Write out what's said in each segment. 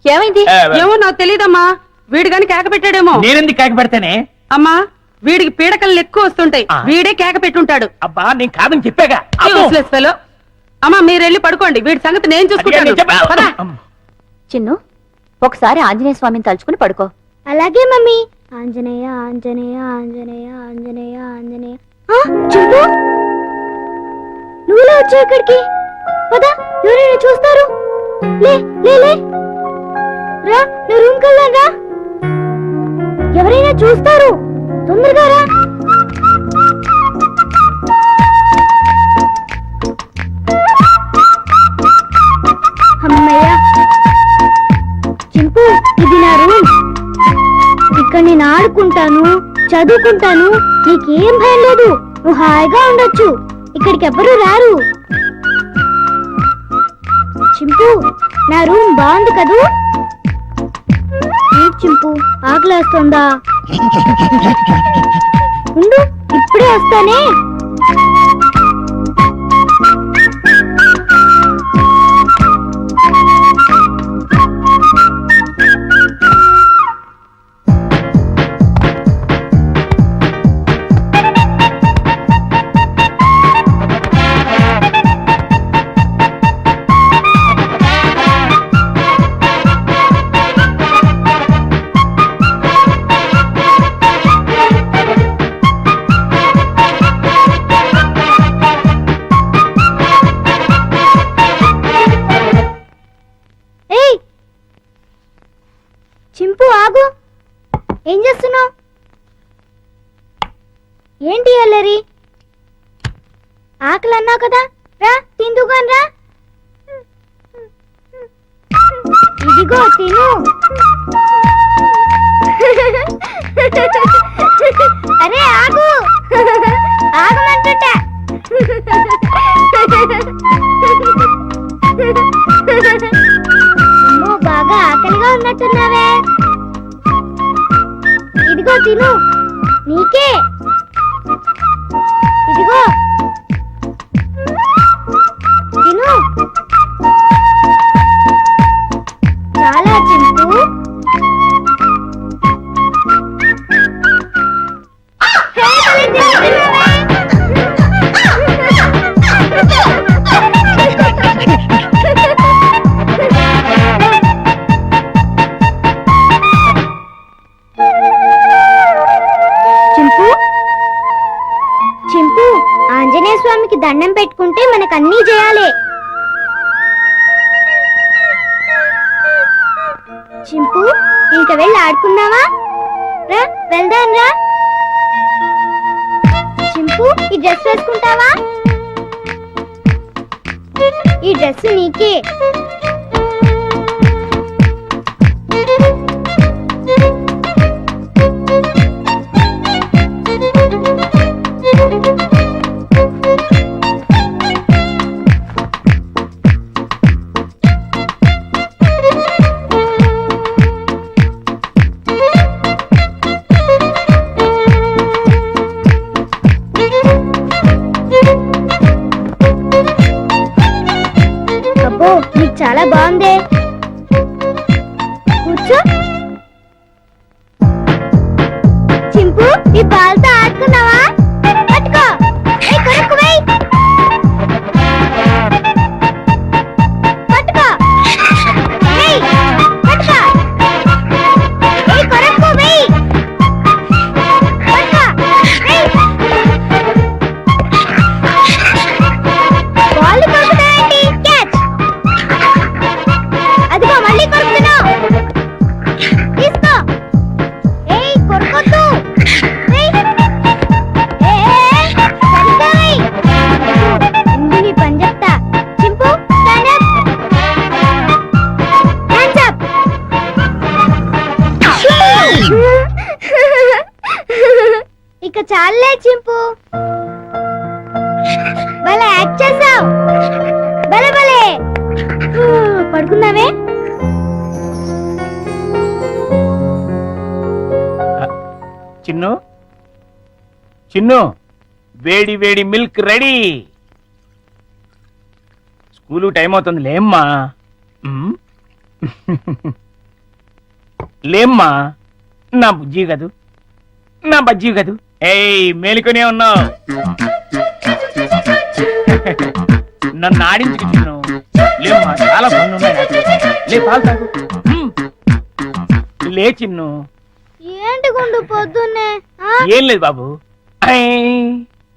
ఏమైంది? ఏమో నాకు తెలియదమ్మా. వీడు గాని కేక పెట్టాడేమో. నేనెందుకు కేక పెడతానే? అమ్మా, వీడికి పీడకలు ఎక్కువ వస్తుంటాయి. వీడే కేక పెట్టుంటాడు. అబ్బా నేను కాదని చెప్పాగా. అమ్మా మీరు వెళ్ళి పడుకోండి, వీడి సంగతి నేను చూసుకుంటాను. చిన్ను, ఒకసారి ఆంజనేయ స్వామిని తలుచుకుని పడుకో. అలాగే మమ్మీ. ఆంజనేయ ఆంజనేయ ఆంజనేయ ఆంజనేయ ఆంజనేయ. చింటూ, నువ్వులా వచ్చావు ఇక్కడికి? పదా, ఎవరైనా చూస్తారు. లే లే లే రా, నా రూమ్ కెళ్ళాను రా. ఎవరైనా చూస్తారు, తొందరగా రా. అమ్మయ్యా. చింపు, ఇది నా రూమ్. ఇక్కడ నేను ఆడుకుంటాను, చదువుకుంటాను. నీకేం భయం లేదు, నువ్వు హాయిగా ఉండొచ్చు. ఇక్కడికి ఎవ్వరూ రారు. చింపు, నా రూమ్ బాగుంది కదూ? చింపు, ఆకలేస్తుందా? ఉండు, ఇప్పుడే వస్తానే. చింపు, ఆగు. ఏం చేస్తున్నావు? ఏంటి అల్లరి? ఆకలి అన్నావు కదా, రా తిందుగాని రా. ఇదిగో తిను. అరే ఆగు, ఆగమంటుంటా. అమ్మో, బాగా ఆకలిగా ఉన్నట్టున్నావే. ఇదిగో తిను, నీకే. ఇదిగో తిను. చాలా చింపు. చింపు, ఆంజనేయ స్వామికి దండం పెట్టుకుంటే మనకు అన్నీ చేయాలి. చింపు, ఇంక వెళ్ళి ఆడుకుందామా? రా వెళ్దాం రా. చింపు, ఈ డ్రెస్ వేసుకుంటావా? ఈ డ్రెస్ నీకే. అబ్బో, నీకు చాలా బాగుందే. కూర్చో. చింపు, ఈ బాల్తో ఆడుకున్నావా? పట్టుకో. కొరకు వెయ్. పట్టుకో. వెయ్. పట్టుకో. కొరకు వెయ్. పట్టుకో. వెయ్. బాల్ కొరుకుతావేంటి? క్యాచ్. అదిగో మళ్ళీ కొరుకుతున్నావు. తీసుకో. ఏయ్, కొరకొద్దు. వెయ్. సరిగ్గా వెయ్. ఇందు నీ పని చెప్తా. చింపు, స్టాండ్ అప్. Hands up. ఇక చాలే చింపు, భలే యాక్ట్ చేసావు. భలే భలే. పడుకున్నావే? చిన్ను, చిన్ను, వేడి వేడి మిల్క్ రెడీ. స్కూలు టైం అవుతుంది లేమ్మా. లేమ్మా, నా బుజ్జి కదూ, నా బజ్జీ కదూ. ఏయ్ మేలుకునే ఉన్నావు. నన్ను ఆడించుకు చిన్ను. లేమ్మా, చాలా పనులు ఉన్నాయి నాకు. లే పాలు తాగు. లే చిన్ను. ఏంటి గుండు పొద్దున్నే ఆ? ఏం లేదు బాబు. ఐ,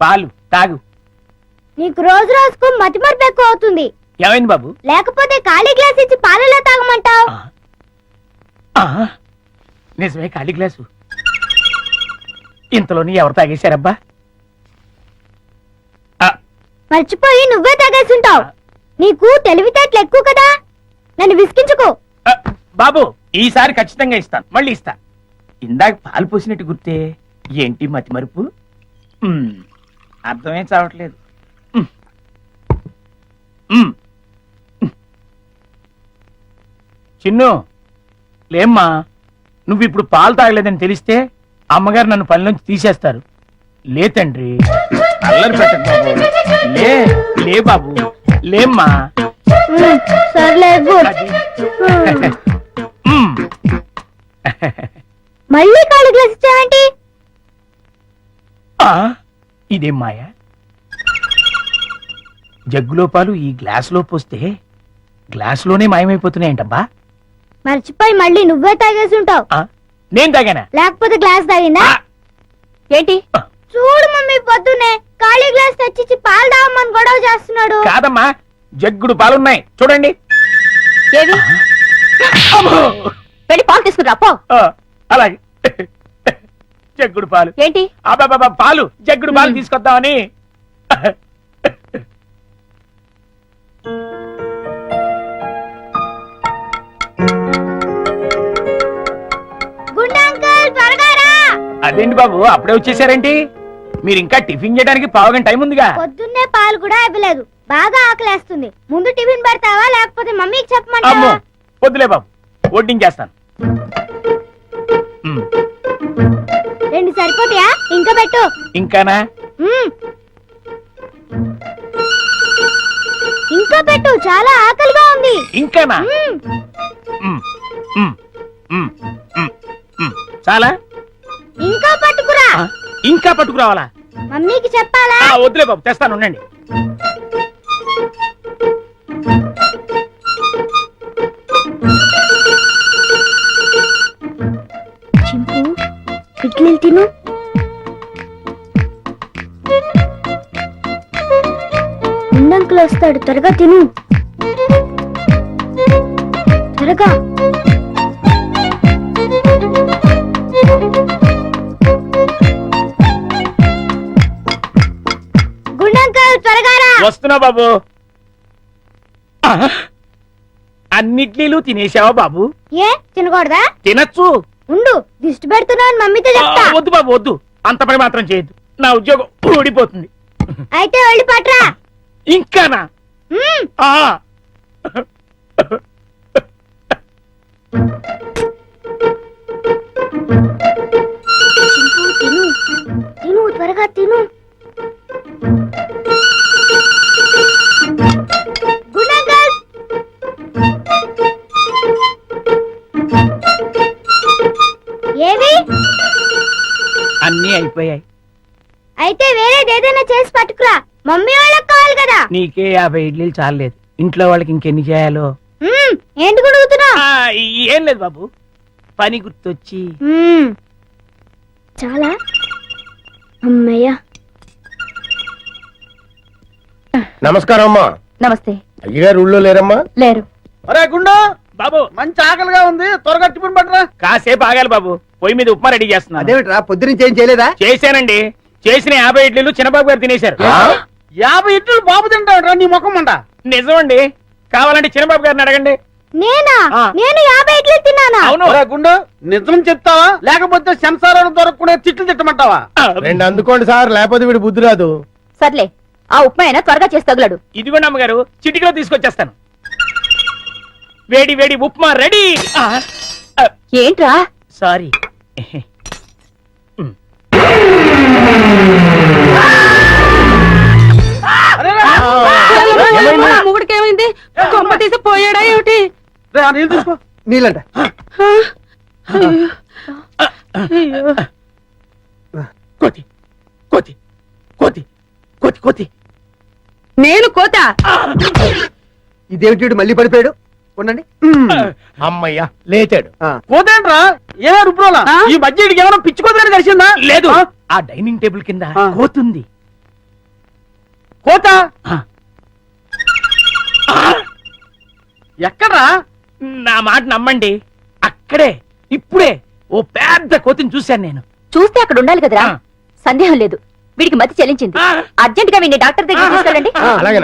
పాలు తాగు. నీకు రోజు రోజుకు మతిమరుపు ఎక్కువ అవుతుంది. ఏమైంది బాబు? లేకపోతే ఖాళీ గ్లాస్ ఇచ్చి పాలలో తాగమంటావు. ఆ, నిజమే, ఖాళీ గ్లాసు. ఇంతలోని ఎవరు తాగేశారబ్బా? మర్చిపోయి నువ్వే తాగేసుంటావు. నీకు తెలివితేటలు ఎక్కువ కదా, నన్ను విసిగించుకో. బాబు, ఈసారి ఖచ్చితంగా ఇస్తాను, మళ్ళీ ఇస్తా. ఇందాక పాలు పోసినట్టు గుర్తే. ఏంటి మతి మరుపు? అర్థమే చావట్లేదు. చిన్ను, లేమ్మా. నువ్వు ఇప్పుడు పాలు తాగలేదని తెలిస్తే అమ్మగారు నన్ను పనిలోంచి తీసేస్తారు. లే తండ్రి, అల్లరి పెట్టకు బాబు. లే లే బాబు, లేమ్మా. సర్లే గుడ్. అది. మళ్ళీ ఖాళీ గ్లాస్ ఇచ్చావేంటి? ఆ, ఇదేం మాయా? జగ్గులో పాలు ఈ గ్లాసులో పోస్తే గ్లాసులోనే మాయమైపోతున్నాయంటబ్బా. మర్చిపోయి మళ్ళీ నువ్వే తాగేసుంటావు. ఆ, నేను తాగానా? లేకపోతే గ్లాస్ తాగిందా? ఆ, ఏంటి? చూడు మమ్మీ, పొద్దున్నే ఖాళీ గ్లాస్ తెచ్చిచ్చి పాలు తాగమని గొడవ చేస్తున్నాడు. కాదమ్మా, జగ్గుడు పాలున్నాయి చూడండి. ఏవి? అమ్మో! వెళ్ళి పాలు తీసుకురా పో. ఆ, అలాగే. జగ్గుడు పాలు ఏంటి? అబ్బాబా, పాలు జగ్గుడు పాలు తీసుకొద్దామని. గుండు అంకుల్, త్వరగా రా. అదేంటి బాబు, అప్పుడే వచ్చేసారేంటి? మీరు ఇంకా టిఫిన్ చేయడానికి పావుగంట టైం ఉందిగా. పొద్దున్నే పాలు కూడా ఇవ్వలేదు. బాగా ఆకలేస్తుంది. ముందు టిఫిన్ పెడతావా లేకపోతే మమ్మీకి అమ్మో, చెప్పమంటావా? వద్దులే బాబు, వడ్డించేస్తాను. రెండు సరిపోతాయా? ఇంకా పెట్టు. ఇంకానా? మ్మ్. ఇంకా పెట్టు, చాలా ఆకలిగా ఉంది. ఇంకానా? మ్మ్. మ్, మ్, మ్, మ్, మ్. చాలా? ఇంకా పట్టుకురా. ఆ, ఇంకా పట్టుకురావాలా? మమ్మీకి చెప్పాలా? ఆ, వద్దులే బాబు, తెస్తాను, ఉండండి. చింపు, ఇడ్లీలు తిను. గుండంకులు వస్తాడు, త్వరగా తిను. త్వరగా. గుండంకుల్, త్వరగా రా. వస్తున్నా బాబు. ఆ, అన్నిట్లీలు తినేసావా బాబు? ఏ తినకూడదా? తినచ్చు. ఉండు, దిష్టి పెడుతున్నాను మమ్మీతో చెప్తా. వద్దు బాబు, వద్దు. అంత పని మాత్రం చేయొద్దు, నా ఉద్యోగం ఊడిపోతుంది. అయితే వెళ్ళి పట్రా. ఇంకానా? మ్మ్. ఆ. చింపు, తిను తిను, త్వరగా తిను. గుండంకుల్, ఏవి? అన్నీ అయిపోయాయి. అయితే వేరేది ఏదైనా చేసి పట్టుకురా, మమ్మీ వాళ్ళకి కావాలి కదా. నీకే 50 ఇడ్లీలు చాలలేదు, ఇంట్లో వాళ్ళకి ఇంకెన్ని చేయాలో. మ్మ్. ఏంటి గుడుగుతున్నావు? ఆ, ఏం లేదు బాబు, పని గుర్తొచ్చి. చాలా అమ్మయ్యా. నమస్కారం అమ్మా. నమస్తే. అయ్యగారు ఊళ్ళో లేరమ్మా? లేరు. అరే గుండు, బాబు మంచి ఆకలిగా ఉంది, త్వరగా టిఫిన్ పట్టరా. కాసేపు ఆగాలి బాబు, పొయ్యి మీద ఉప్మా రెడీ చేస్తున్నా. అదేమిట్రా, పొద్దునుంచి ఏం చేయలేదా? చేశానండి, చేసిన 50 ఇడ్లీలు చిన్నబాబు గారు తినేశారు. 50 ఇడ్లీలు బాబు తింటాడురా, నీ ముఖం అంట. నిజమండి, కావాలంటే చిన్నబాబు గారిని అడగండి. నేనా? ఆ. నేను 50 ఇడ్లీలు తిన్నానా? అవును. అరే గుండు, నిజం చెప్తావా లేకపోతే సెన్సార్ దొరకకుండా తిట్లు తిట్టమంటావా? రెండు అందుకోండి సార్, లేకపోతే వీడు బుద్ధి రాదు. సర్లే, ఆ ఉప్మా అయినా త్వరగా చేసి తగులడు. ఇదిగోండి అమ్మగారు, చిటికలో తీసుకొచ్చేస్తాను. వేడి వేడి ఉప్మా రెడీ. ఏంట్రా? సారీ. ముగుడికి ఏమైంది? కొంప తీసి పోయాడా ఏమిటి? రే, ఆ నీళ్ళు తీసుకో. నీళ్ళంట. కోతి కోతి కోతి కోతి కోతి నేను కోత ఇదేమిటి మళ్ళీ పడిపోయాడు ఉండండి అమ్మయ్యా లేచాడు. పోతేంట్రా ఏ రుబ్రోలా ఆ? ఈ మధ్య వీడికి ఏమైనా పిచ్చి కోతని కలిసిందా లేదు ఆ? ఆ డైనింగ్ టేబుల్ కింద ఆ. కోతుంది కోత ఆ. ఎక్కడ్రా నా మాట నమ్మండి అక్కడే ఇప్పుడే ఓ పెద్ద కోతిని చూశాను నేను చూస్తే అక్కడ ఉండాలి కదరా ఆ. సందేహం లేదు వీడికి మతి చెల్లించింది ఆ. అర్జెంట్ గా వీడిని డాక్టర్ దగ్గర తీసుకెళ్ళండి అలాగే